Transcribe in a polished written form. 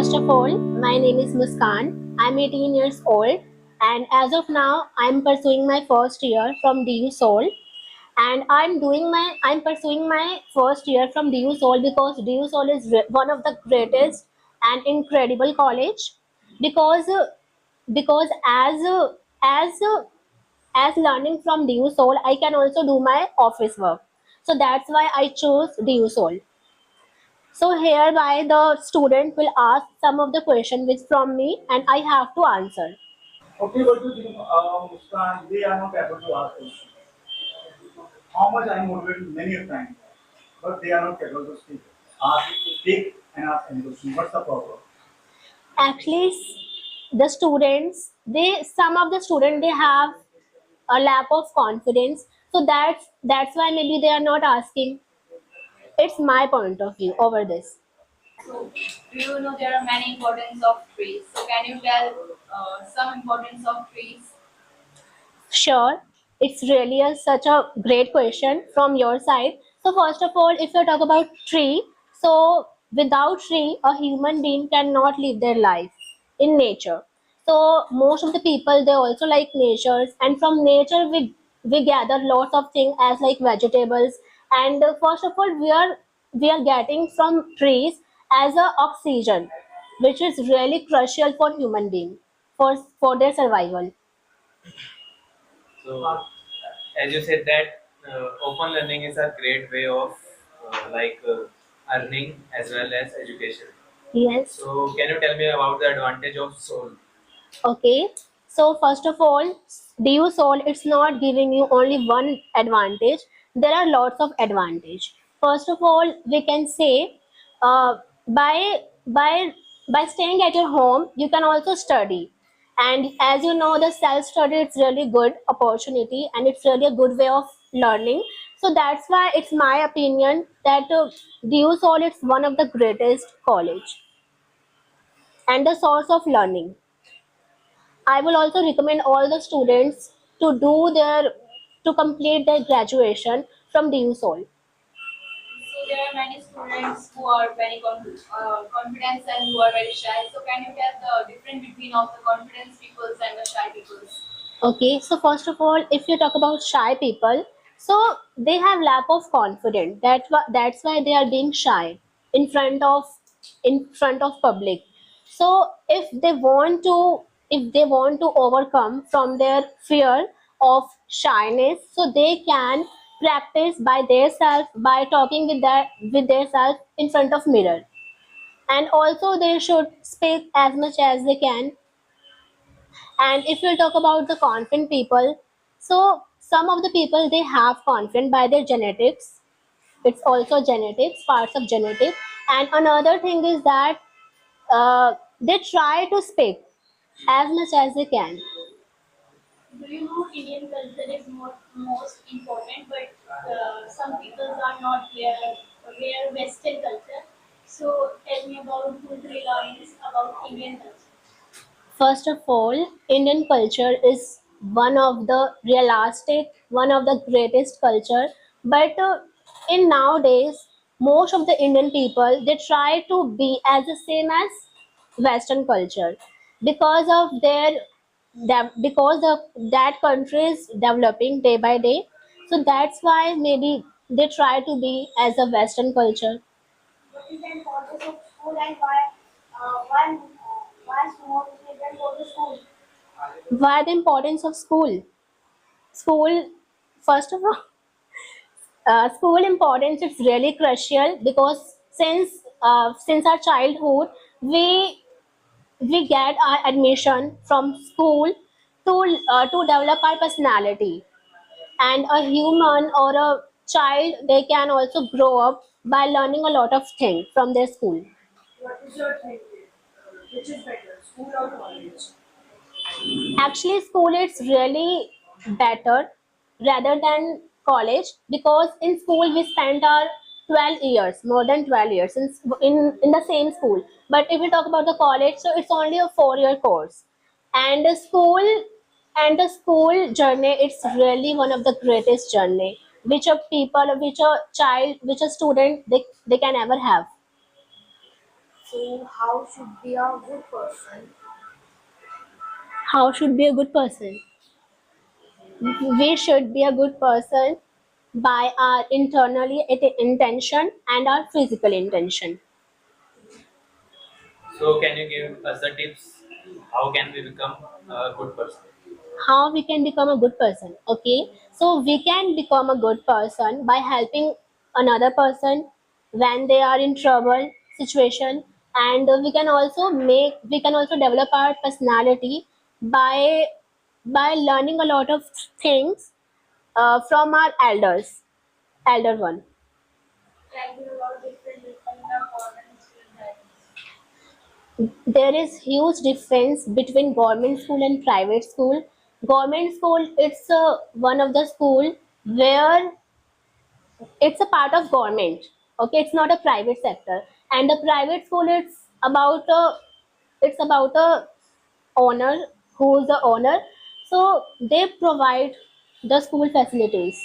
First of all, my name is Muskan. I'm 18 years old, and as of now, I'm pursuing my first year from DU Seoul. And I'm pursuing my first year from DU Seoul because DU Seoul is one of the greatest and incredible college. Because because as learning from DU Seoul, I can also do my office work. So that's why I chose DU Seoul. So hereby the student will ask some of the question which from me and I have to answer. Okay, but you think, Muskan, they are not able to ask questions. How much I motivated many a time, but they are not able to speak. Ask, speak and ask any question. What's the problem? Actually, the students, they some of the students they have a lack of confidence. So that's why maybe they are not asking. It's my point of view over this. So, do you know there are many importance of trees? So, can you tell some importance of trees? Sure, it's really such a great question from your side. So first of all, if you talk about tree, so without tree, a human being cannot live their life in nature. So most of the people they also like natures, and from nature we gather lots of things as like vegetables. And first of all, we are getting from trees as a oxygen, which is really crucial for human being for their survival. So, as you said that open learning is a great way of earning as well as education. Yes. So, can you tell me about the advantage of soul? Okay. So first of all, DU Soul it's not giving you only one advantage. There are lots of advantage. First of all, we can say uh, by by by staying at your home, you can also study. And as you know, the self study it's really good opportunity and it's really a good way of learning. So that's why it's my opinion that DU Soul is one of the greatest college and the source of learning. I will also recommend all the students to complete their graduation from DU Seoul. So, there are many students who are very confident and who are very shy. So, can you tell the difference between of the confidence peoples and the shy peoples? Okay, so first of all, if you talk about shy people, so they have lack of confidence. That's why they are being shy in front of public. So if they want to overcome from their fear of shyness, so they can practice by themselves by talking with their self in front of mirror. And also they should speak as much as they can. And if we'll talk about the confident people, so some of the people they have confidence by their genetics. It's also genetics, parts of genetics. And another thing is that they try to speak as much as they can. Do you know Indian culture is most important, but some people are not aware Western culture. So tell me about two, three lines about Indian culture. First of all, Indian culture is one of the greatest culture. But in nowadays, most of the Indian people they try to be as the same as Western culture because of that country is developing day by day. So that's why maybe they try to be as a Western culture. What is the importance of school and why small children go to school? Why the importance of school? School, first of all, school importance is really crucial because since our childhood we we get our admission from school to develop our personality, and a human or a child they can also grow up by learning a lot of things from their school. What is your thinking? Which is better, school or college? Actually, school is really better rather than college because in school we spent our 12 years, more than 12 years in the same school. But if we talk about the college, so it's only a 4 year course. And the school journey, it's really one of the greatest journey which a child, which a student they can ever have. So, how should be a good person? How should be a good person? We should be a good person by our internally intention and our physical intention. So can you give us the tips? How can we become a good person? How we can become a good person? Okay, so we can become a good person by helping another person when they are in trouble situation, and we can also develop our personality by learning a lot of things from our elder one. Tell me about different between the government school and private. There is huge difference between government school and private school. Government school, it's one of the school where it's a part of government. Okay, it's not a private sector. And the private school, it's about a owner, who is the owner. So they provide the school facilities.